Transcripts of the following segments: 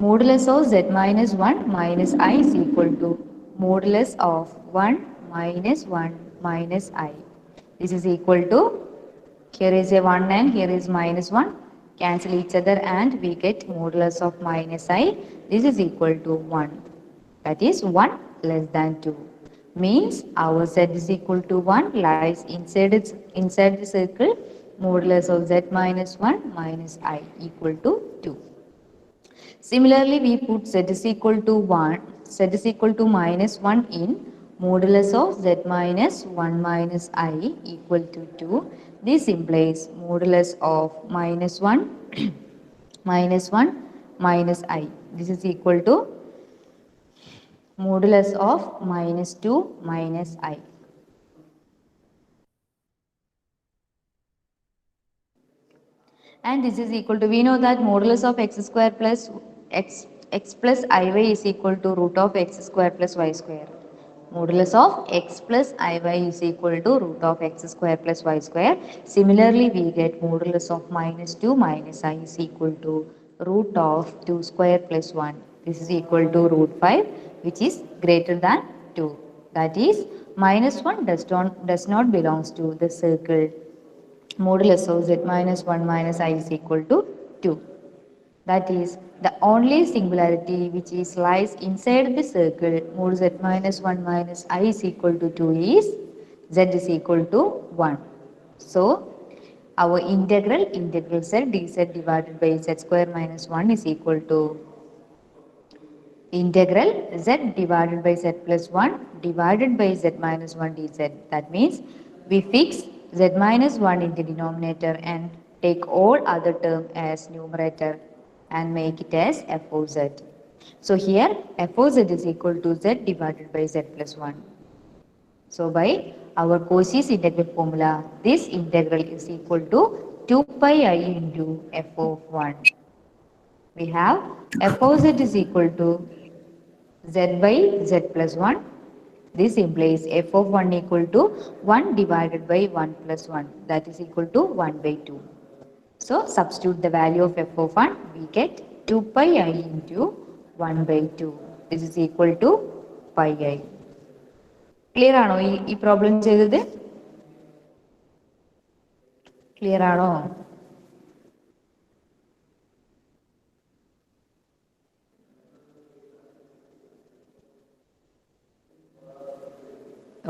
Modulus of z minus 1 minus I is equal to modulus of 1 minus 1 minus I. This is equal to, here is a 1 and here is minus 1. Cancel each other and we get modulus of minus I. This is equal to 1. That is 1 less than 2. Means our z is equal to 1 lies inside the circle. Modulus of z minus 1 minus I equal to 2. Similarly, we put z is equal to 1, z is equal to minus 1 in modulus of z minus 1 minus I equal to 2. This implies modulus of minus 1 minus 1 minus I. This is equal to modulus of minus 2 minus I. And this is equal to, we know that modulus of x square plus x plus iy is equal to root of x square plus y square. Modulus of x plus iy is equal to root of x square plus y square. Similarly, we get modulus of minus 2 minus I is equal to root of 2 square plus 1. This is equal to root 5, which is greater than 2. That is, minus 1 does not belongs to the circle. Modulus of z minus 1 minus I is equal to 2. That is, the only singularity which is lies inside the circle mod z minus 1 minus I is equal to 2 is z is equal to 1. So, our integral z dz divided by z square minus 1 is equal to integral z divided by z plus 1 divided by z minus 1 dz. That means we fix z minus 1 in the denominator and take all other term as numerator and make it as f of z. So here f of z is equal to z divided by z plus 1. So by our Cauchy's integral formula, this integral is equal to 2 pi I into f of 1. We have f of z is equal to z by z plus 1. This implies f of 1 equal to 1 divided by 1 plus 1. That is equal to 1 by 2. So substitute the value of f of 1. We get 2 pi I into 1 by 2. This is equal to pi I. Clear ആണോ ഈ problem ചെയ്തത്? Clear ആണോ?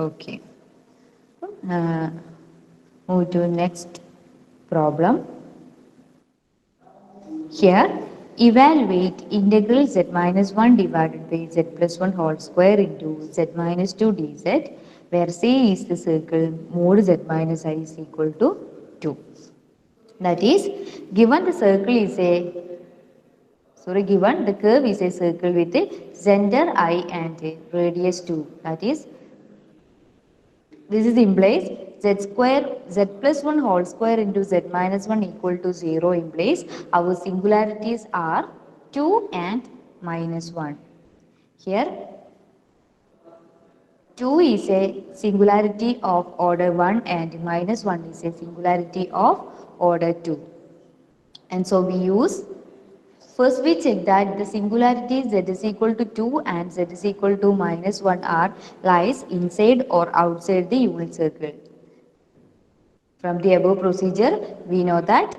Okay. Move to next problem. Here, evaluate integral z minus 1 divided by z plus 1 whole square into z minus 2 dz, where C is the circle mod z minus I is equal to 2. That is, given the circle is a given the curve is a circle with a center I and a radius 2. That is, this is implies z plus 1 whole square into z minus 1 equal to 0 implies our singularities are 2 and minus 1. Here 2 is a singularity of order 1 and minus 1 is a singularity of order 2. And so we use, first we check that the singularity z is equal to 2 and z is equal to minus 1 are lies inside or outside the unit circle. From the above procedure, we know that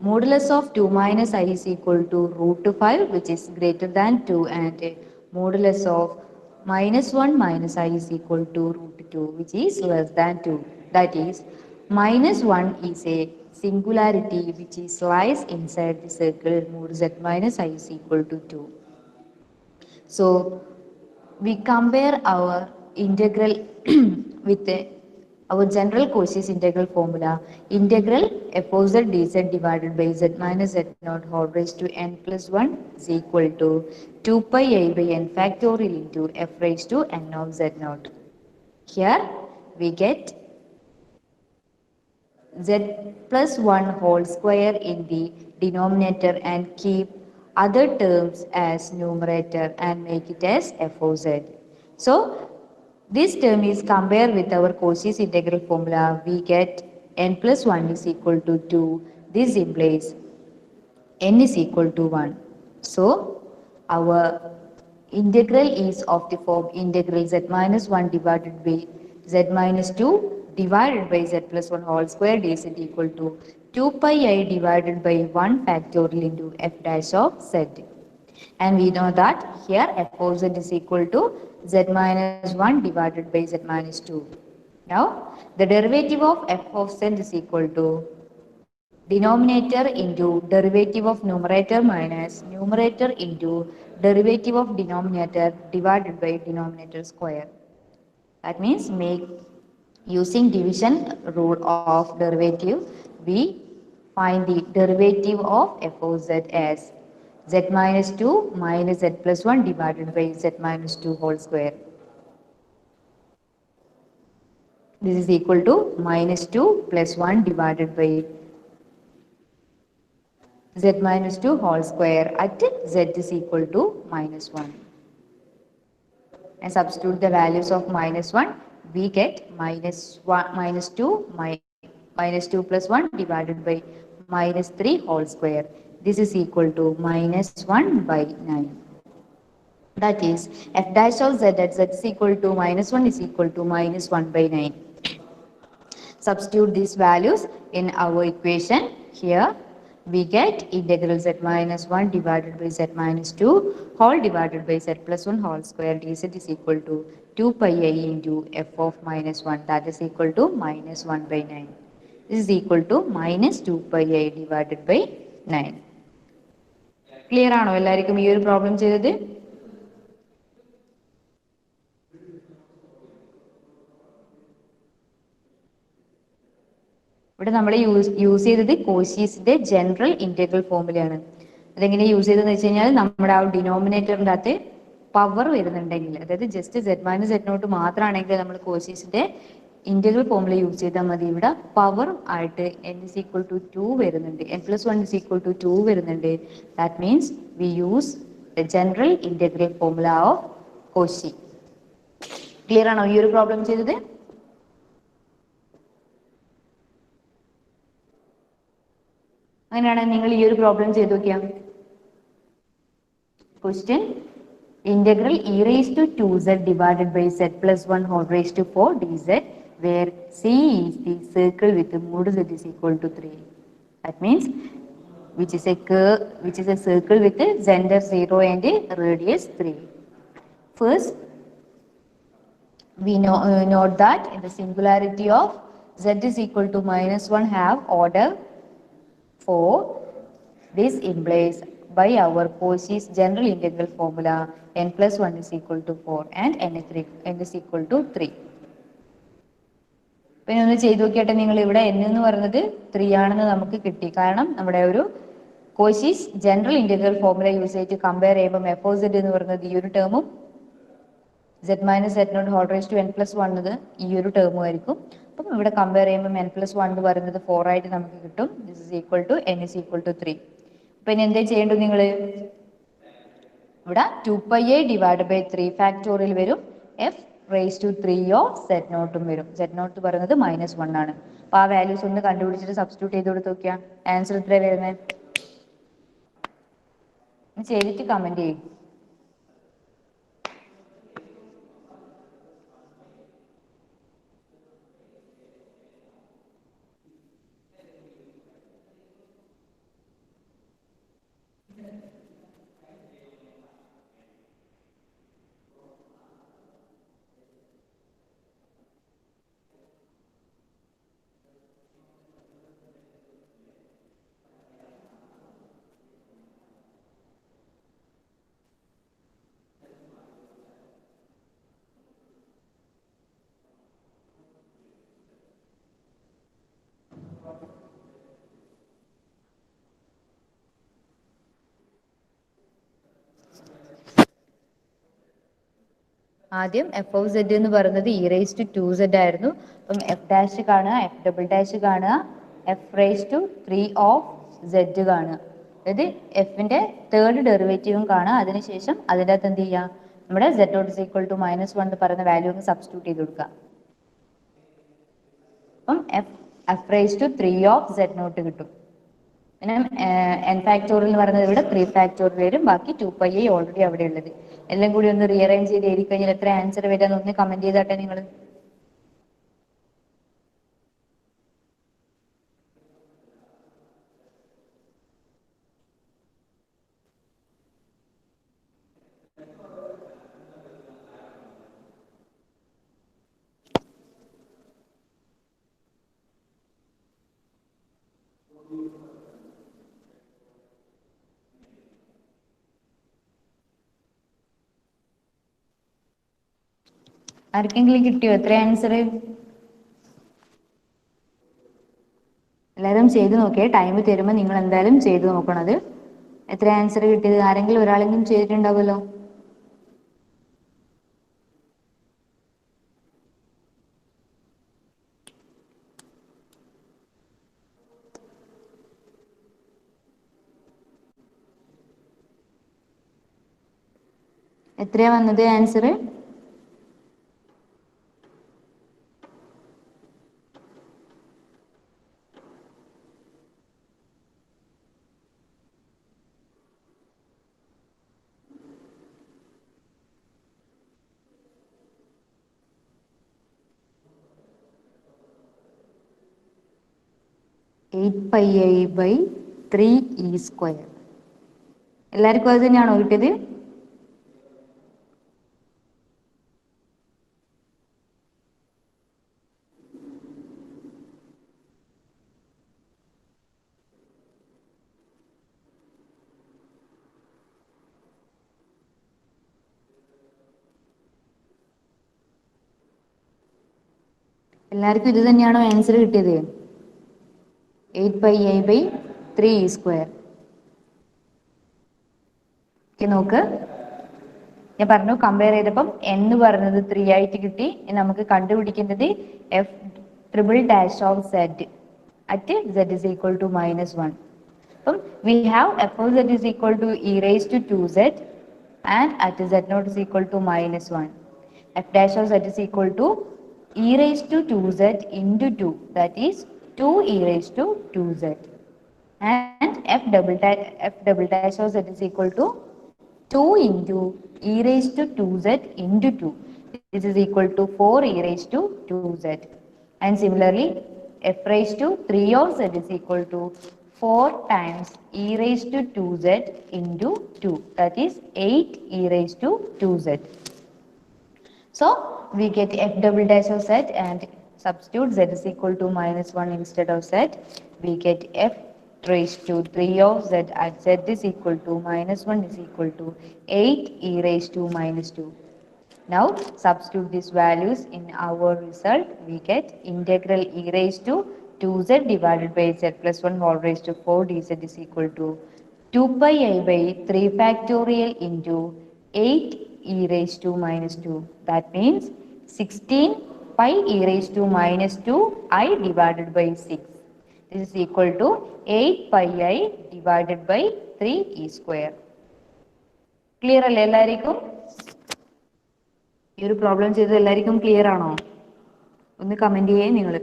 modulus of 2 minus I is equal to root 5, which is greater than 2, and modulus of minus 1 minus I is equal to root 2, which is less than 2. That is, minus 1 is a singularity which is lies inside the circle mod z minus I is equal to 2. So, we compare our integral with our general Cauchy's integral formula. Integral f of z dz divided by z minus z naught whole raised to n plus 1 is equal to 2 pi I by n factorial into f raised to n of z naught. Here we get z plus 1 whole square in the denominator and keep other terms as numerator and make it as f of z. So, this term is compared with our Cauchy's integral formula. We get n plus 1 is equal to 2. This implies n is equal to 1. So, our integral is of the form integral z minus 1 divided by z minus 2 divided by z plus 1 whole square dz equal to 2 pi I divided by 1 factorial into f dash of z. And we know that here f of z is equal to z minus 1 divided by z minus 2. Now, the derivative of f of z is equal to denominator into derivative of numerator minus numerator into derivative of denominator divided by denominator square. That means make using division rule of derivative, we find the derivative of f of z as z minus 2 minus z plus 1 divided by z minus 2 whole square. This is equal to minus 2 plus 1 divided by z minus 2 whole square at z is equal to minus 1. And substitute the values of minus 1, we get minus 1, minus 2, minus 2 plus 1 divided by minus 3 whole square. This is equal to minus 1 by 9. That is, f dash of z at z is equal to minus 1 is equal to minus 1 by 9. Substitute these values in our equation. Here we get integral z minus 1 divided by z minus 2 whole divided by z plus 1 whole square dz is equal to 2 pi I into f of minus 1, that is equal to minus 1 by 9. This is equal to minus 2 pi I divided by 9. Clear ആണോ എല്ലാവർക്കും ഈ ഒരു problem ചെയ്തത്? ഇവിടെ നമ്മൾ use ചെയ്തത് കോശീസിന്റെ general integral ഫോർമുലയാണ്. അതെങ്ങനെ use ചെയ്തതെന്ന് വെച്ച് കഴിഞ്ഞാൽ നമ്മുടെ ആ ഡിനോമിനേറ്ററിന്റെ അകത്ത് പവർ വരുന്നുണ്ടെങ്കിൽ, അതായത് just z minus z nought മാത്രമാണെങ്കിൽ നമ്മൾ കോശീസിന്റെ ഇന്റഗ്രൽ ഫോർമുല യൂസ് ചെയ്താൽ മതി. ഇവിടെ പവർ ആയിട്ട് n is equal to 2 വരുന്നുണ്ട്, n plus 1 is equal to 2 വരുന്നുണ്ട്. That means we use the general integral formula of Koshy. Clear ആണോ ഈ ഒരു പ്രോബ്ലം ചെയ്തത്? അങ്ങനെയാണെങ്കിൽ നിങ്ങൾ ഈ ഒരു പ്രോബ്ലം ചെയ്ത് നോക്കിയാൽ question integral e raised to 2z divided by z plus 1 whole raised to 4 dz where c is the circle with the mode z is equal to 3. That means which is a circle with the center 0 and radius 3. First we note that in the singularity of z is equal to minus 1 have order 4. This implies by our Cauchy's general integral formula n plus 1 is equal to 4 and n is equal to 3. പിന്നെ ഒന്ന് ചെയ്തു നോക്കിയാട്ടെ നിങ്ങൾ. ഇവിടെ n എന്ന് പറയുന്നത് 3 ആണെന്ന് നമുക്ക് കിട്ടി. കാരണം നമ്മുടെ ഒരു Cauchy's general integral formula use ചെയ്തിട്ട് കമ്പയർ ചെയ്യുമ്പോൾ f of z എന്ന് പറയുന്നത് ഈ ഒരു ടേമും z minus z nought whole raise to n plus 1 ഈ ഒരു ടേമും ആയിരിക്കും. അപ്പം ഇവിടെ കമ്പയർ ചെയ്യുമ്പോൾ n പ്ലസ് 1 എന്ന് പറയുന്നത് 4 ആയിട്ട് നമുക്ക് കിട്ടും. This is equal to n is equal to 3. അപ്പൊ ഇനി എന്താ ചെയ്യേണ്ടത് നിങ്ങൾ? ഇവിടെ 2 pi a divide by 3 factorial വരും, f raise to 3 of z നോട്ടും വരും. z നോട്ട് പറയുന്നത് മൈനസ് 1 ആണ്. അപ്പൊ ആ വാല്യൂസ് ഒന്ന് കണ്ടുപിടിച്ചിട്ട് സബ്സ്റ്റിറ്റ്യൂട്ട് ചെയ്ത് കൊടുത്ത് നോക്കിയാൽ ആൻസർ എത്ര വരുന്നത് ചെയ്തിട്ട് കമന്റ് ചെയ്യും. ആദ്യം എഫ് ഓഫ് സെഡ് എന്ന് പറയുന്നത് ഇ റേസ് ടു 2z ആയിരുന്നു. അപ്പം എഫ് ഡാഷ് കാണുക, എഫ് ഡബിൾ ഡാഷ് കാണുക, F raise to 3 of Z കാണുക. അതായത് എഫിന്റെ തേർഡ് ഡെറിവേറ്റീവും കാണുക. അതിനുശേഷം അതിൻ്റെ അകത്ത് എന്ത് ചെയ്യുക, നമ്മുടെ Z nought is equal to minus 1 എന്ന് പറയുന്ന വാല്യൂ ഒന്ന് സബ്സ്റ്റിറ്റ്യൂട്ട് ചെയ്ത് കൊടുക്കുക. അപ്പം F raise to 3 of Z nought കിട്ടും. പിന്നെ എൻ ഫാക്ടോറിയൽ എന്ന് പറയുന്നത് ഇവിടെ 3 ഫാക്ടോറിയൽ വരും. ബാക്കി 2πi ഓൾറെഡി അവിടെ ഉള്ളത്. എല്ലാം കൂടി ഒന്ന് റീഅറേഞ്ച് ചെയ്ത് എഴുതി കഴിഞ്ഞാൽ എത്ര ആൻസർ വരാന്ന് ഒന്ന് കമന്റ് ചെയ്താട്ടെ നിങ്ങൾ. ആർക്കെങ്കിലും കിട്ടിയോ എത്ര ആൻസർ? എല്ലാവരും ചെയ്തു നോക്കിയേ. ടൈം തരുമ്പോൾ നിങ്ങൾ എന്തായാലും ചെയ്തു നോക്കണത്. എത്ര ആൻസർ കിട്ടിയത്? ആരെങ്കിലും ഒരാളെങ്കിലും ചെയ്തിട്ടുണ്ടാവുമല്ലോ. എത്രയാ വന്നത് ആൻസർ? (8πi/3e²). എല്ലാവർക്കും അത് തന്നെയാണോ കിട്ടിയത്? എല്ലാവർക്കും ഇത് തന്നെയാണോ ആൻസർ കിട്ടിയത്? 8πi/3e². നോക്ക്, ഞാൻ പറഞ്ഞു കമ്പയർ ചെയ്തപ്പം എന്ന് പറയുന്നത് 3 ആയിട്ട് കിട്ടി. നമുക്ക് കണ്ടുപിടിക്കേണ്ടത് F triple dash of Z at z is equal to -1. അപ്പം we have f of z is equal to e raised to 2z and at z naught is equal to -1. f dash of z is equal to e raised to 2z into 2, that is 2e raised to 2z, and f double dash of z is equal to 2 into e raised to 2z into 2. This is equal to 4e raised to 2z. And similarly, f raised to 3 of z is equal to 4 times e raised to 2z into 2. That is 8e raised to 2z. So we get f double dash of z and substitute z is equal to -1 instead of z. We get f raised to 3 of z at z is equal to -1 is equal to 8 e raised to -2. Now substitute these values in our result. We get integral e raised to 2z divided by z plus 1 whole raised to 4 dz is equal to 2πi/3 factorial into 8 e raised to -2. That means 16 pi e raised to -2 I divided by 6. This is equal to 8πi divided by 3e². Clear അല്ലേ എല്ലാവർക്കും? ഈ ഒരു problem ചെയ്തത് എല്ലാവർക്കും clear ആണോ? ഒന്ന് comment ചെയ്യേ നിങ്ങൾ.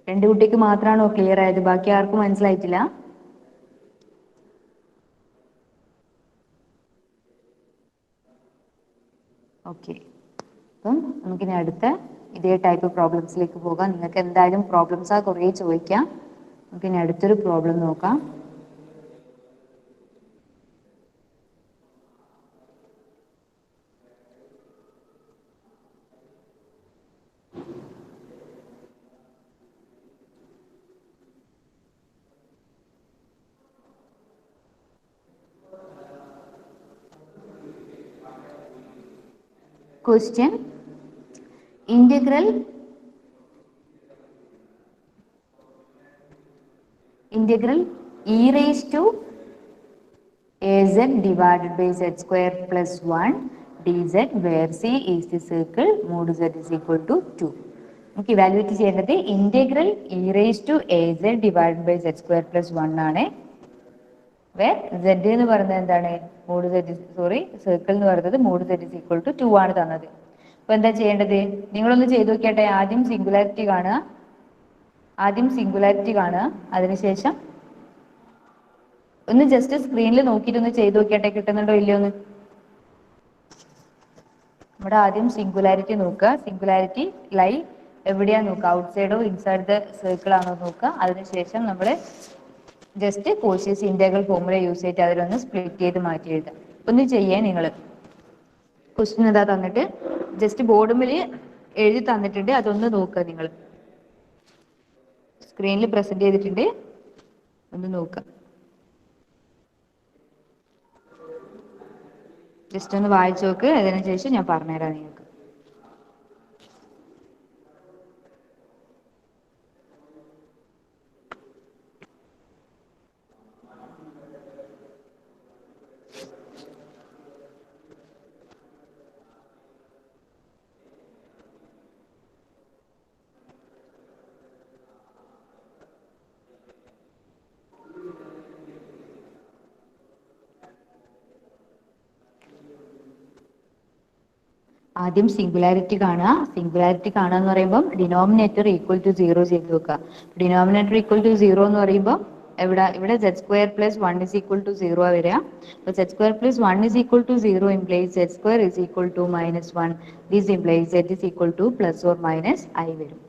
രണ്ട് കുട്ടിക്ക് മാത്രമാണോ ക്ലിയർ ആയത്? ബാക്കി ആർക്കും മനസ്സിലായിട്ടില്ല? ഓക്കെ, അപ്പം നമുക്കിനി അടുത്ത ഇതേ ടൈപ്പ് പ്രോബ്ലംസിലേക്ക് പോകാം. നിങ്ങൾക്ക് എന്തായാലും പ്രോബ്ലംസ് കുറേ ചോദിക്കാം. നമുക്കിനി അടുത്തൊരു പ്രോബ്ലം നോക്കാം. Question: integral e raised to az divided by z square plus 1 dz where c is the circle mod z is equal to 2. നമുക്ക് ഇവാലുവേറ്റ് ചെയ്യേണ്ടത് integral e raised to az divided by z square plus 1 ആണ്. where z എന്ന് പറയുന്നത് എന്താണ്? mod z circle എന്ന് പറയുന്നത് mod z is equal to 2 ആണ് തന്നത്. അപ്പൊ എന്താ ചെയ്യേണ്ടത്? നിങ്ങളൊന്ന് ചെയ്ത് നോക്കിയാട്ടെ. ആദ്യം സിംഗുലാരിറ്റി കാണുക. ആദ്യം സിംഗുലാരിറ്റി കാണുക, അതിനുശേഷം ഒന്ന് ജസ്റ്റ് സ്ക്രീനിൽ നോക്കിയിട്ട് ഒന്ന് ചെയ്ത് നോക്കിയാട്ടെ കിട്ടുന്നുണ്ടോ ഇല്ലയോ എന്ന്. ഇവിടെ ആദ്യം സിംഗുലാരിറ്റി നോക്കുക. സിംഗുലാരിറ്റി ലൈ എവിടെയാ നോക്കുക, ഔട്ട് സൈഡോ ഇൻസൈഡ് ദ സർക്കിൾ ആണോ നോക്കുക. അതിനുശേഷം നമ്മൾ just cautious integral formula use ചെയ്തിട്ട് അതിലൊന്ന് സ്പ്ലിറ്റ് ചെയ്ത് മാറ്റി എഴുതാം. ഒന്ന് ചെയ്യാൻ നിങ്ങൾ ക്വസ്റ്റ്യൻ എന്താ തന്നിട്ട് ജസ്റ്റ് ബോർഡുമിൽ എഴുതി തന്നിട്ടുണ്ട്, അതൊന്ന് നോക്കുക. നിങ്ങൾ സ്ക്രീനിൽ പ്രസന്റ് ചെയ്തിട്ടുണ്ട്, ഒന്ന് നോക്കുക. ജസ്റ്റ് ഒന്ന് വായിച്ചു നോക്ക്, അതിനുശേഷം ഞാൻ പറഞ്ഞുതരാം നിങ്ങൾക്ക്. ആദ്യം സിംഗുലാരിറ്റി കാണുക. സിംഗുലാരിറ്റി കാണുക എന്ന് പറയുമ്പോൾ ഡിനോമിനേറ്റർ ഈക്വൽ ടു 0 ചെയ്ത് വെക്കുക. ഡിനോമിനേറ്റർ ഈക്വൽ ടു 0 എന്ന് പറയുമ്പോൾ ഇവിടെ z² + 1 = 0 വരിക. അപ്പോൾ z² + 1 = 0 implies z² = -1. This implies z = ± i വരും.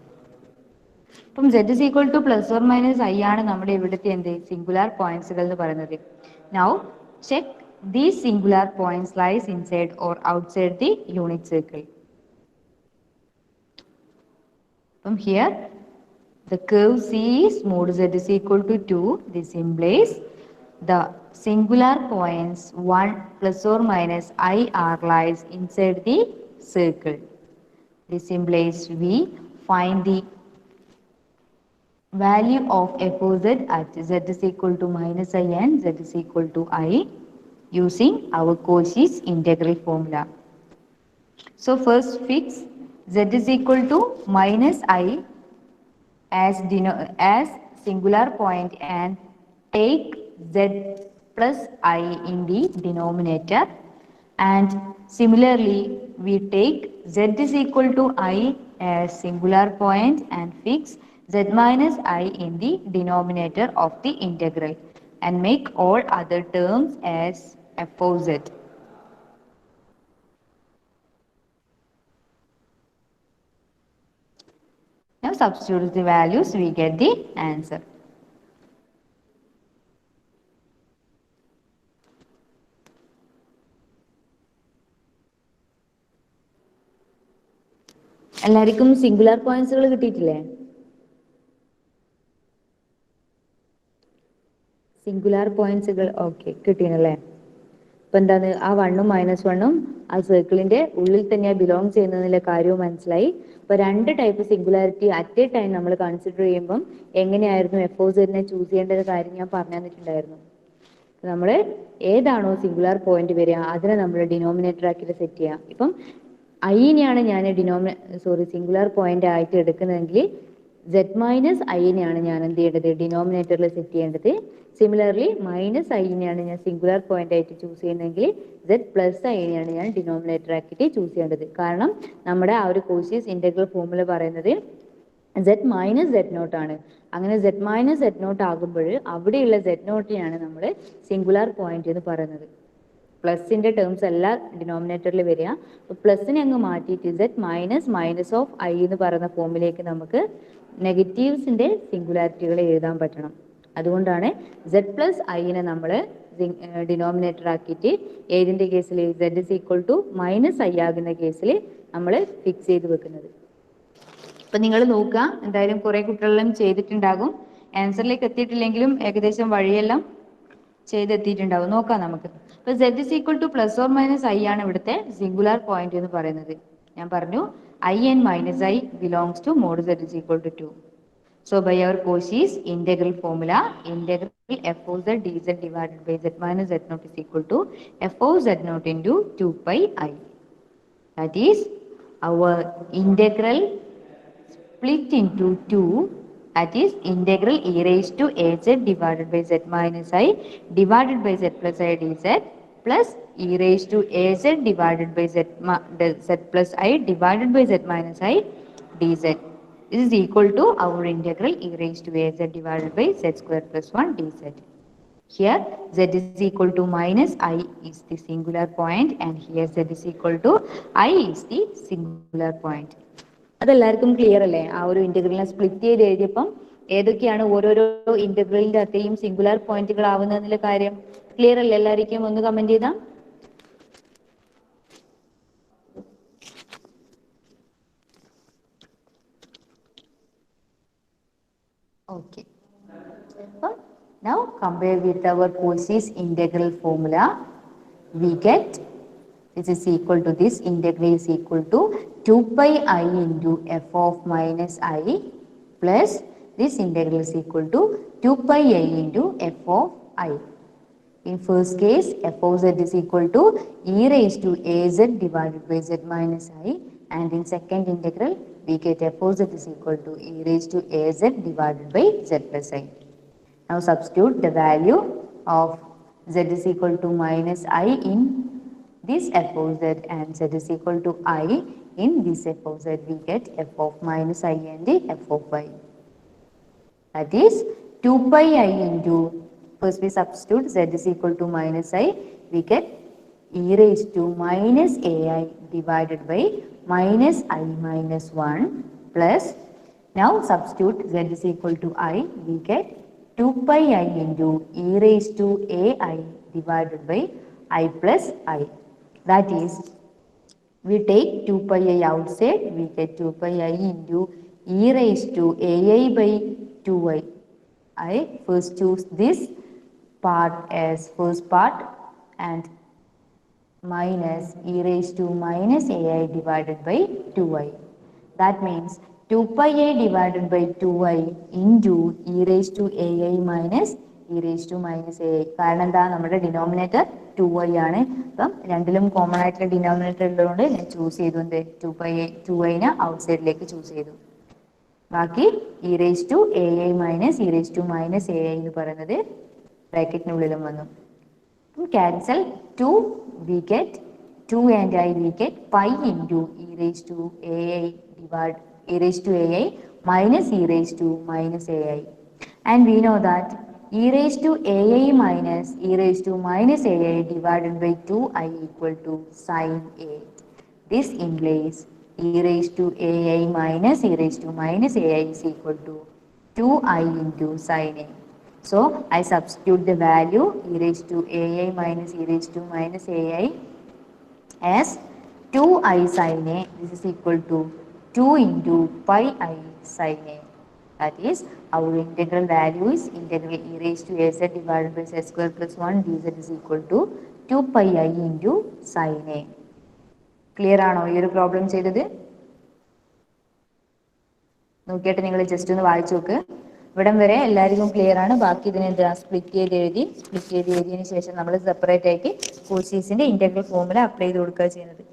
അപ്പം z = ± i ആണ് നമ്മുടെ ഇവിടുത്തെ എന്ത് സിംഗുലാർ പോയിന്റ്സുകൾ എന്ന് പറയുന്നത്. Now check these singular points lies inside or outside the unit circle. From here, the curve C is mod z = 2. This implies the singular points 1 ± I are lies inside the circle. This implies we find the value of f of z at z = -i and z = I using our Cauchy's integral formula. So first fix z = -i as singular point and take z plus I in the denominator, and similarly we take z = I as singular point and fix z minus I in the denominator of the integral and make all other terms as f of z. Now substitute the values, we get the answer. എല്ലാവർക്കും singular പോയിന്റ്സുകൾ കിട്ടിയിട്ടില്ലേ? Singular പോയിന്റ്സുകൾ okay കിട്ടിയല്ലേ? അപ്പൊ എന്താണ് ആ 1ഉം -1ഉം ആ സർക്കിളിന്റെ ഉള്ളിൽ തന്നെയാണ് ബിലോങ് ചെയ്യുന്നതിലെ കാര്യവും മനസ്സിലായി. അപ്പൊ 2 type singularity at A time നമ്മൾ കൺസിഡർ ചെയ്യുമ്പോൾ എങ്ങനെയായിരുന്നു എഫ് ഓ സെഡിനെ ചൂസ് ചെയ്യേണ്ട കാര്യം ഞാൻ പറഞ്ഞു തന്നിട്ടുണ്ടായിരുന്നു. നമ്മൾ ഏതാണോ സിംഗുലാർ പോയിന്റ് വരിക അതിനെ നമ്മൾ ഡിനോമിനേറ്റർ ആക്കിയിട്ട് സെറ്റ് ചെയ്യാം. ഇപ്പം ഐനെയാണ് ഞാൻ സിംഗുലാർ പോയിന്റ് ആയിട്ട് എടുക്കുന്നതെങ്കിൽ z മൈനസ് ഐനെയാണ് ഞാൻ എന്ത് ചെയ്യേണ്ടത് ഡിനോമിനേറ്ററിൽ സെറ്റ് ചെയ്യേണ്ടത്. സിമിലർലി -i ഞാൻ സിംഗുലാർ പോയിന്റ് ആയിട്ട് ചൂസ് ചെയ്യുന്നതെങ്കിൽ z പ്ലസ് ഐനെയാണ് ഞാൻ ഡിനോമിനേറ്റർ ആക്കിയിട്ട് ചൂസ് ചെയ്യേണ്ടത്. കാരണം നമ്മുടെ ആ ഒരു കോഷ്യസ് ഇന്റഗ്രൽ ഫോർമുല പറയുന്നത് z മൈനസ് z0 ആണ്. അങ്ങനെ z മൈനസ് z0 ആകുമ്പോൾ അവിടെയുള്ള z0നെയാണ് നമ്മൾ സിംഗുലാർ പോയിന്റ് എന്ന് പറയുന്നത്. പ്ലസിന്റെ ടേംസ് അല്ല ഡിനോമിനേറ്ററിൽ വരിക. പ്ലസിനെ അങ്ങ് മാറ്റിയിട്ട് z മൈനസ് ഓഫ് ഐ എന്ന് പറയുന്ന ഫോമിലേക്ക് നമുക്ക് നെഗറ്റീവ്സിന്റെ സിംഗുലാരിറ്റികൾ എഴുതാൻ പറ്റണം. അതുകൊണ്ടാണ് z പ്ലസ് ഐനെ നമ്മൾ ഡിനോമിനേറ്റർ ആക്കിയിട്ട് ഏതിന്റെ കേസിൽ z -i ആകുന്ന കേസിൽ നമ്മൾ ഫിക്സ് ചെയ്ത് വെക്കുന്നത്. അപ്പൊ നിങ്ങൾ നോക്കുക, എന്തായാലും കുറെ കുട്ടികളെല്ലാം ചെയ്തിട്ടുണ്ടാകും. ആൻസറിലേക്ക് എത്തിയിട്ടില്ലെങ്കിലും ഏകദേശം വഴിയെല്ലാം ചെയ്തെത്തിയിട്ടുണ്ടാവും. നോക്കാം നമുക്ക്. അപ്പൊ z +or-i ആണ് ഇവിടുത്തെ സിംഗുലാർ പോയിന്റ് എന്ന് പറയുന്നത്. ഞാൻ പറഞ്ഞു i and -i belongs to mod z = 2. So by our Cauchy's integral formula, integral f of z dz divided by z minus z0 is equal to f of z0 into 2 pi I. That is our integral split into 2, that is integral e raised to az divided by z minus I divided by z plus I dz plus e raised to az divided by z plus I divided by z minus I dz. This is equal to our integral e raised to az divided by z square plus 1 dz. Here z is equal to minus I is the singular point and here z is equal to I is the singular point. അതെല്ലാവർക്കും clear അല്ലേ? ആ ഒരു ഇന്റഗ്രലിനെ split ചെയ്ത് എഴുതിയപ്പം ഏതൊക്കെയാണ് ഓരോരോ ഇന്റഗ്രലിന്റെ അത്രയും സിംഗുലാർ പോയിന്റുകൾ ആവുന്നതിന്റെ കാര്യം ക്ലിയർ അല്ലേ എല്ലാവർക്കും? ഒന്ന് കമന്റ് ചെയ്താ. Okay. Now compare with our Cauchy's integral formula. We get this is equal to this integral is equal to 2 pi I into f of minus I plus this integral is equal to 2 pi I into f of I. In first case, f of z is equal to e raised to az divided by z minus I, and in second integral, we get f of z is equal to e raised to az divided by z plus I. Now substitute the value of z is equal to minus I in this f of z and z is equal to I in this f of z. We get f of minus I and the f of I. That is 2 pi I into, first we substitute z is equal to minus I, we get e raised to minus ai divided by minus I minus 1 plus, now substitute z is equal to I, we get 2 pi I into e raised to ai divided by I plus I. That is, we take 2 pi I outside, we get 2 pi I into e raised to ai by 2i. I first choose this part as first part and minus e raised to minus ai divided by 2i. That means 2 pi I divided by 2i into e raised to ai minus e raised to minus ai. കാരണം എന്താ, നമ്മുടെ denominator 2i ആണ്. അപ്പം രണ്ടിലും common ആയിട്ടുള്ള denominator ഉള്ളതുകൊണ്ട് ഞാൻ choose ചെയ്തു എന്ത് 2iനെ ഔട്ട്സൈഡിലേക്ക് ചൂസ് ചെയ്തു. ബാക്കി E raise to A I minus E raise to minus A I എന്ന് പറയുന്നത് ബ്രാക്കറ്റിനുള്ളിലും വന്നു. Cancel 2 we get 2 and I we get pi into e raised to ai divided e raised to ai minus e raised to minus ai, and we know that e raised to ai minus e raised to minus ai divided by 2i equal to sin a. This implies e raised to ai minus e raised to minus ai is equal to 2i into sin a. So I substitute the value e raised to ai minus e raised to minus ai as 2i sin a. This is equal to 2 into pi I sin a. That is, our integral value is integral e raised to az divided by z square plus 1 dz is equal to 2 pi I into sin a. Clear ആണോ ഈ ഒരു problem ചെയ്തത്? നോക്കിയിട്ട് നിങ്ങൾ just ഒന്ന് വായിച്ചു നോക്ക്. ഇവിടം വരെ എല്ലാവർക്കും ക്ലിയർ ആണ്. ബാക്കി ഇതിനെ സ്പ്ലിറ്റ് ചെയ്ത് എഴുതിയതിനു ശേഷം നമ്മൾ സെപ്പറേറ്റ് ആയിട്ട് കോച്ചീസിന്റെ ഇന്റഗ്രൽ ഫോർമുല അപ്ലൈ ചെയ്ത് കൊടുക്കുക ചെയ്യുന്നത്.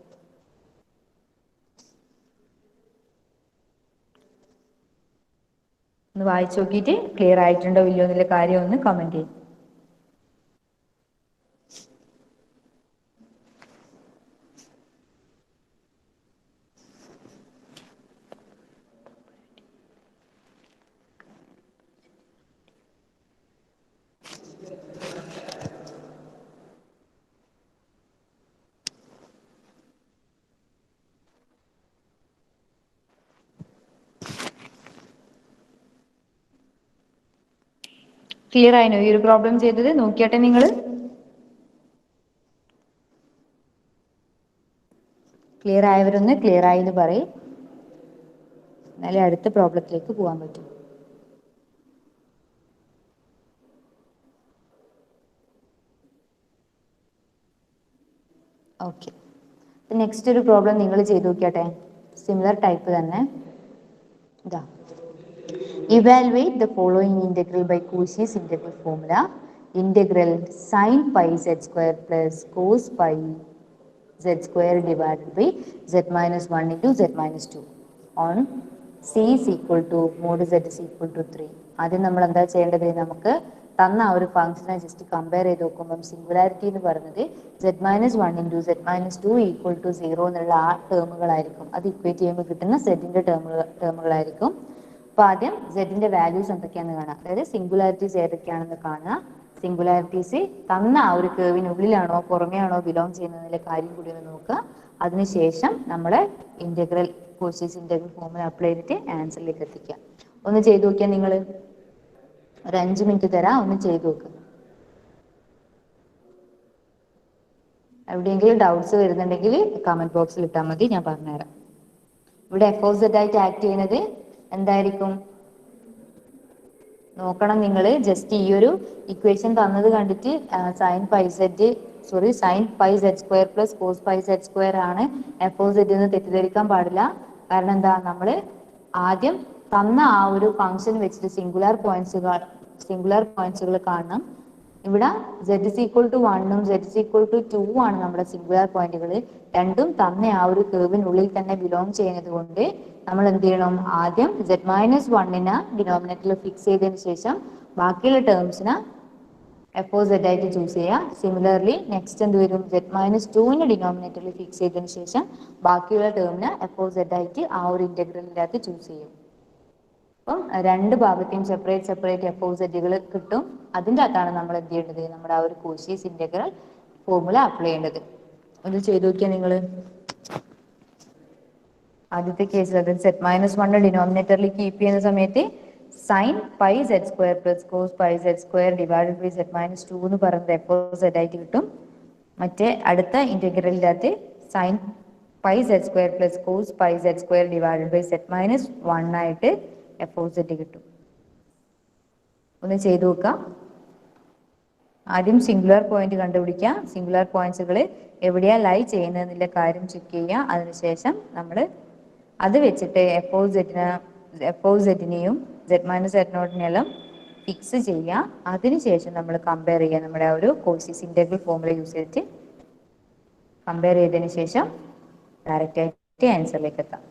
ഒന്ന് വായിച്ചു നോക്കിയിട്ട് ക്ലിയർ ആയിട്ടുണ്ടോ ഇല്ലയോ എന്നുള്ള കാര്യം ഒന്ന് കമന്റ് ചെയ്യും. ക്ലിയർ ആയിനോ ഈ ഒരു പ്രോബ്ലം ചെയ്തത്? നോക്കിയാട്ടെ നിങ്ങൾ. ക്ലിയർ ആയവരൊന്ന് ക്ലിയർ ആയി എന്ന് പറയും, എന്നാലേ അടുത്ത പ്രോബ്ലത്തിലേക്ക് പോകാൻ പറ്റും. ഓക്കെ, നെക്സ്റ്റ് ഒരു പ്രോബ്ലം നിങ്ങൾ ചെയ്ത് നോക്കിയാട്ടെ, സിമിലർ ടൈപ്പ് തന്നെ. ഇതാ, evaluate the following integral by Cauchy's integral formula. Integral sin pi z square plus cos pi z square divided by z minus 1 into z minus 2 on c is equal to mod z is equal to 3. ആദ്യം നമ്മൾ എന്താ ചെയ്യേണ്ടത്? നമുക്ക് തന്ന ആ ഒരു ഫംഗ്ഷനെ just compare ചെയ്ത് നോക്കുമ്പം സിംഗുലാരിറ്റി എന്ന് പറയുന്നത് z-1 into z-2 equal to 0 എന്നുള്ള ആ ടേമുകളായിരിക്കും. അത് ഇക്വേറ്റ് ചെയ്യുമ്പോൾ കിട്ടുന്ന സെറ്റിന്റെ ടേമുകളായിരിക്കും. അപ്പൊ ആദ്യം സെറ്റിന്റെ വാല്യൂസ് എന്തൊക്കെയാണെന്ന് കാണാം. അതായത് സിംഗുലാരിറ്റീസ് ഏതൊക്കെയാണെന്ന് കാണുക. സിംഗുലാരിറ്റീസ് തന്ന ആ ഒരു കേവിനുള്ളിലാണോ പുറമേ ആണോ ബിലോങ് ചെയ്യുന്നതിലെ കാര്യം കൂടി ഒന്ന് നോക്കുക. അതിനുശേഷം നമ്മളെ integral Cauchy's integral formula apply ചെയ്തിട്ട് ആൻസറിലേക്ക് എത്തിക്കുക. ഒന്ന് ചെയ്തു നോക്കിയാൽ നിങ്ങൾ ഒരു 5 മിനിറ്റ് തരാം, ഒന്ന് ചെയ്തു നോക്കുക. എവിടെയെങ്കിലും ഡൗട്ട്സ് വരുന്നുണ്ടെങ്കിൽ കമന്റ് ബോക്സിൽ ഇട്ടാൽ മതി, ഞാൻ പറഞ്ഞുതരാം. ഇവിടെ എഫ് ഓഫ് സെഡ് ആയിട്ട് ആക്ട് ചെയ്യുന്നത് എന്തായിരിക്കും നോക്കണം നിങ്ങൾ. ജസ്റ്റ് ഈ ഒരു ഇക്വേഷൻ തന്നത് കണ്ടിട്ട് sine pi Z square plus cos pi Z square ആണ് എഫ് ഓഫ് സെഡ് എന്ന് തെറ്റിദ്ധരിക്കാൻ പാടില്ല. കാരണം എന്താ, നമ്മൾ ആദ്യം തന്ന ആ ഒരു ഫംഗ്ഷൻ വെച്ചിട്ട് സിംഗുലാർ പോയിന്റ്സുകൾ കാണണം. ഇവിടെ z is equal to 1 z is equal to 2 ആണ് നമ്മുടെ സിംഗുലാർ പോയിന്റുകൾ. രണ്ടും തന്ന ആ ഒരു കേവിനുള്ളിൽ തന്നെ ബിലോങ് ചെയ്യുന്നത് കൊണ്ട് നമ്മൾ എന്ത് ചെയ്യണം, ആദ്യം z-1നെ ഡിനോമിനേറ്ററിൽ ഫിക്സ് ചെയ്തതിന് ശേഷം ബാക്കിയുള്ള ടേംസിനെ എഫ് ഓ സെഡ് ആയിട്ട് ചൂസ് ചെയ്യുക. സിമിലർലി നെക്സ്റ്റ് എന്ത് വരും, z-2നെ ഡിനോമിനേറ്ററിൽ ഫിക്സ് ചെയ്തതിന് ശേഷം ബാക്കിയുള്ള ടേമിനെ എഫ് ഓ സെഡ് ആയിട്ട് ആ ഒരു ഇന്റഗ്രലിൻ്റെ അകത്ത് ചൂസ് ചെയ്യും. അപ്പം രണ്ട് ഭാഗത്തെയും സെപ്പറേറ്റ് എഫ് ഓഫ് സെഡുകൾ കിട്ടും. അതിൻ്റെ അകത്താണ് നമ്മൾ എന്ത് ചെയ്യേണ്ടത്, നമ്മുടെ ആ ഒരു കോഷീസ് ഇന്റഗ്രൽ ഫോർമുല അപ്ലൈ ചെയ്യേണ്ടത്. ഒന്ന് ചെയ്ത് നോക്കിയാൽ നിങ്ങൾ ആദ്യത്തെ കേസിൽ, അതായത് z-1 ഡിനോമിനേറ്ററിൽ കീപ്പ് ചെയ്യുന്ന സമയത്ത് sine pi Z square plus cos pi Z square divided by z-2 എന്ന് പറയുന്നത് എഫ് ഓഫ് സെഡ് ആയിട്ട് കിട്ടും. മറ്റേ അടുത്ത ഇന്റഗ്രലിൻ്റെ അകത്ത് sine pi Z square plus cos pi Z square divided by z-1 ആയിട്ട് എഫ് ഓഫ് സെഡ് കിട്ടും. ഒന്ന് ചെയ്തു നോക്കാം. ആദ്യം സിംഗുലർ പോയിന്റ് കണ്ടുപിടിക്കുക. സിംഗുലർ പോയിന്റ്സുകൾ എവിടെയാ ലൈ ചെയ്യുന്നതെന്നുള്ള കാര്യം ചെക്ക് ചെയ്യുക. അതിനുശേഷം നമ്മൾ അത് വെച്ചിട്ട് എഫ് ഓഫ് സെഡിനെയും z-z0 ഫിക്സ് ചെയ്യുക. അതിനുശേഷം നമ്മൾ കമ്പയർ ചെയ്യുക. നമ്മുടെ ആ ഒരു കോഷീസ് ഇന്റഗ്രൽ ഫോർമുല യൂസ് ചെയ്തിട്ട് കമ്പയർ ചെയ്തതിന് ശേഷം ഡയറക്റ്റ് ആയിട്ട് ആൻസറിലേക്ക് എത്താം.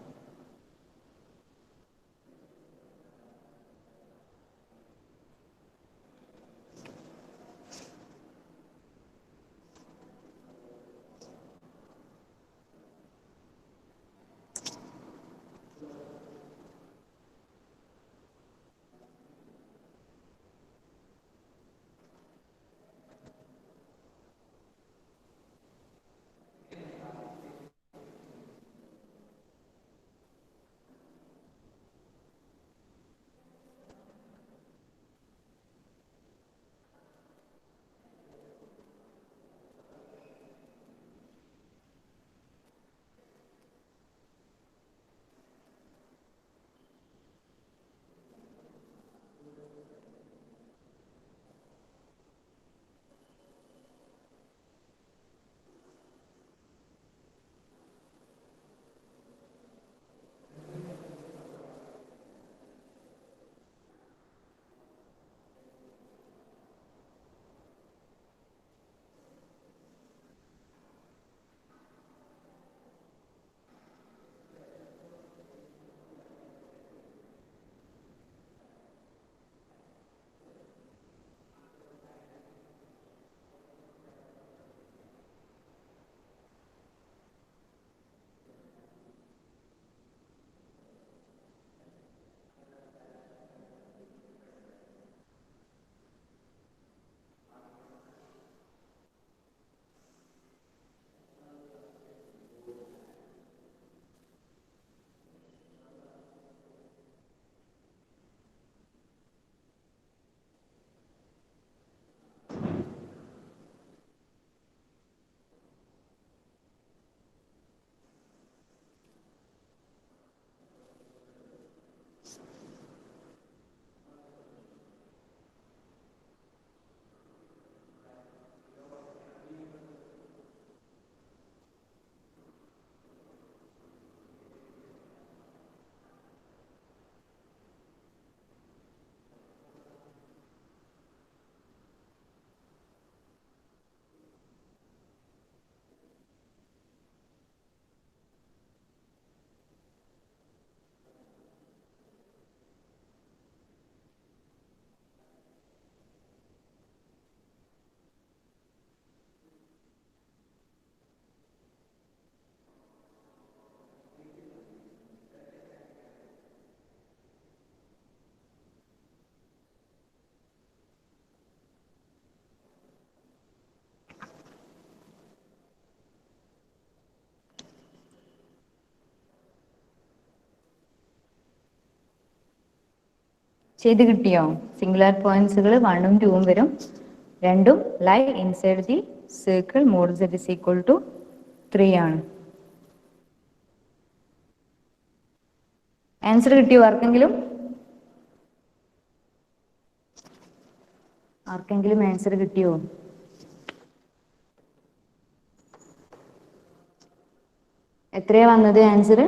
ചെയ്ത് കിട്ടിയോ? സിംഗുലാർ പോയിന്റ്സുകൾ 1ഉം 2ഉം വരും. രണ്ടും lie inside the circle mod z is equal to 3 ആണ്. ആൻസർ കിട്ടിയോ ആർക്കെങ്കിലും? ആർക്കെങ്കിലും ആൻസർ കിട്ടിയോ? എത്രയാ വന്നത് ആൻസർ?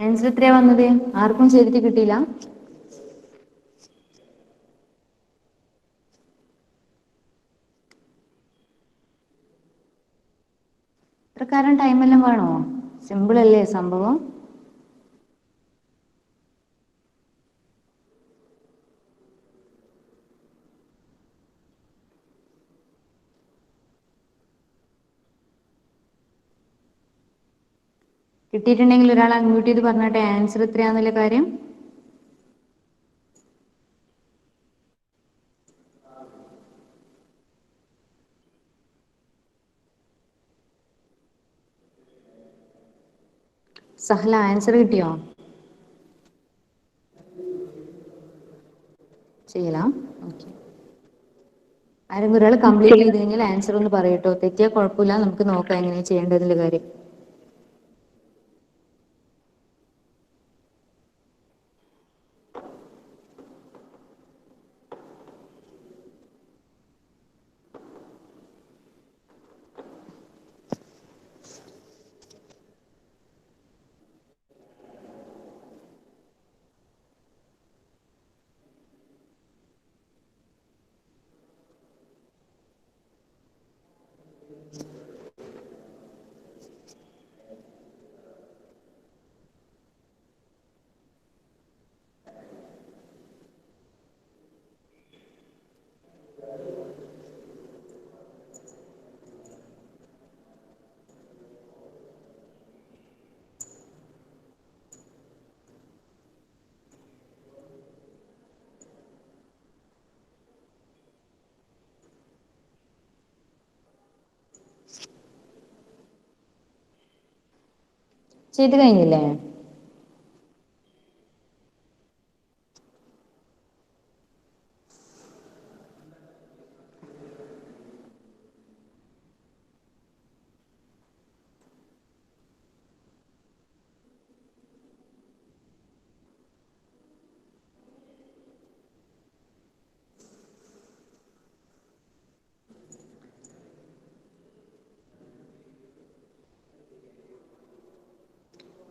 ആൻസർ എത്രയാ വന്നത്? ആർക്കും ചെയ്തിട്ട് കിട്ടിയില്ല? ഇത്രക്കാരൻ ടൈമെല്ലാം വേണോ? സിമ്പിൾ അല്ലേ സംഭവം? കിട്ടിയിട്ടുണ്ടെങ്കിൽ ഒരാൾ അൺമ്യൂട്ട് ചെയ്ത് പറഞ്ഞിട്ടെ ആൻസർ എത്രയാന്നുള്ള കാര്യം. സഹല ആൻസർ കിട്ടിയോ? ചെയ്യലാം. ഓക്കെ, ആരെങ്കിലും ഒരാൾ കംപ്ലീറ്റ് ചെയ്ത് കഴിഞ്ഞാൽ ആൻസർ ഒന്ന് പറയട്ടോ. തെറ്റിയാൽ കുഴപ്പമില്ല, നമുക്ക് നോക്കാം എങ്ങനെയാ ചെയ്യേണ്ടതിന്റെ കാര്യം. ചെയ്ത് കഴിഞ്ഞില്ലേ?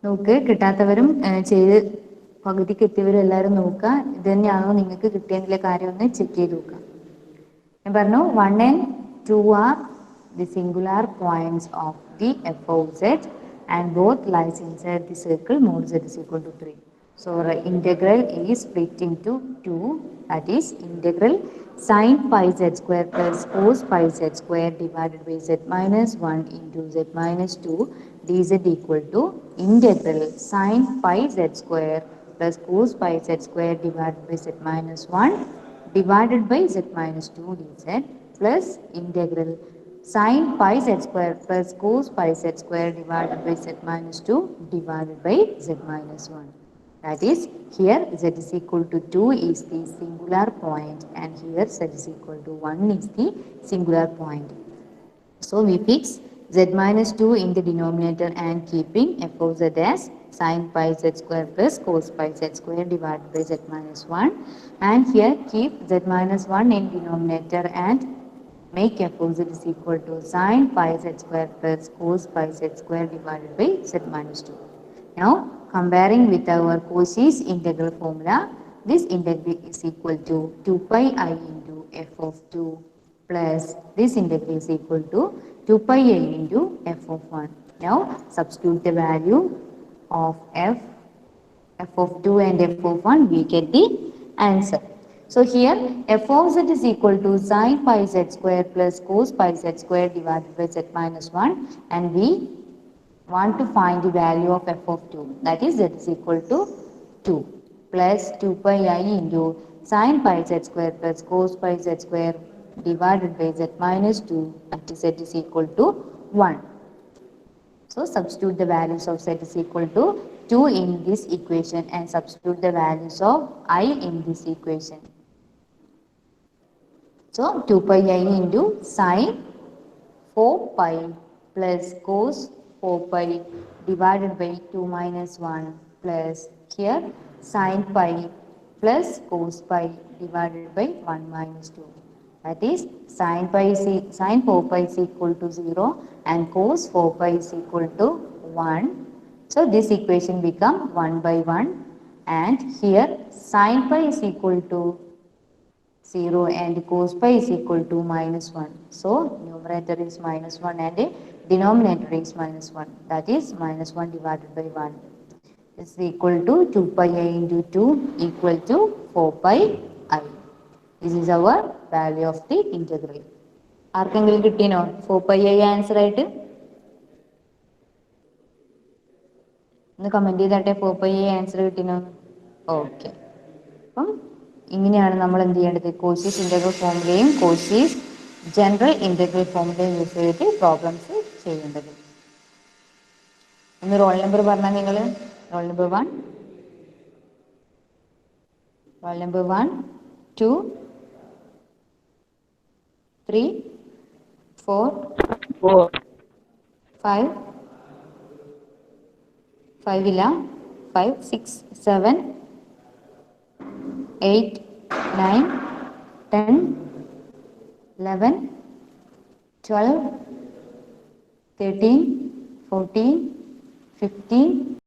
നോക്ക്, കിട്ടാത്തവരും ചെയ്ത് പകുതിക്ക് എത്തിയവരും എല്ലാവരും നോക്കുക. ഇത് തന്നെയാണോ നിങ്ങൾക്ക് കിട്ടിയതിലെ കാര്യം ഒന്ന് ചെക്ക് ചെയ്ത് നോക്കുക. ഞാൻ പറഞ്ഞു 1 and 2 are the singular points of the f of z and both lies inside the circle mod z is equal to 3. So the integral is split into 2, that is integral sin pi z square plus cos pi z square divided by z minus 1 into z minus 2 dz equal to integral sin pi z square plus cos pi z square divided by z minus 1 divided by z minus 2 dz plus integral sin pi z square plus cos pi z square divided by z minus 2 divided by z minus 1. That is, here z is equal to 2 is the singular point and here z is equal to 1 is the singular point. So we fix z minus 2 in the denominator and keeping f of z as sin pi z square plus cos pi z square divided by z minus 1, and here keep z minus 1 in denominator and make f of z is equal to sin pi z square plus cos pi z square divided by z minus 2. Now comparing with our Cauchy's integral formula, this integral is equal to 2 pi I into f of 2 plus this integral is equal to 2 pi I into f of 1. Now substitute the value of f of 2 and f of 1, we get the answer. So here f of z is equal to sine pi z square plus cos pi z square divided by z minus 1, and we want to find the value of f of 2, that is z is equal to 2 plus 2 pi I into sine pi z square plus cos pi z square divided by z minus 2, that is z is equal to 1. So substitute the values of z is equal to 2 in this equation and substitute the values of I in this equation. So 2 pi I into sine 4 pi plus cos 4 pi divided by 2 minus 1 plus here sine pi plus cos pi divided by 1 minus 2. That is sine 4 pi is equal to 0 and cos 4 pi is equal to 1. So this equation become 1 by 1, and here sine pi is equal to 0 and cos pi is equal to minus 1. So numerator is minus 1 and denominator is minus 1. That is minus 1 divided by 1 is equal to 2 pi I into 2 equal to 4 pi I. This is our value of the integral. ആർക്കെങ്കിലും കിട്ടിനോ 4 pi I answer ആയിട്ട്? ഒന്ന് comment ചെയ്താട്ടെ 4 pi I answer കിട്ടിനോ? Okay. അപ്പം ഇങ്ങനെയാണ് നമ്മൾ എന്ത് ചെയ്യേണ്ടത്, കോഷീസ് ഇൻ്റഗ്രൽ ഫോമുലയും കോഷീസ് ജനറൽ ഇൻ്റഗ്രൽ ഫോമുലയും യൂസ് ചെയ്തിട്ട് പ്രോബ്ലംസ് ചെയ്യേണ്ടത്. ഒന്ന് റോൾ നമ്പർ പറഞ്ഞാൽ നിങ്ങൾ റോൾ നമ്പർ 1, റോൾ നമ്പർ 1, 2, 3, 4, 5, 5 ഇല്ല, 5, 6, 7, 8, 9, 10, 11, 12, 13, 14, 15,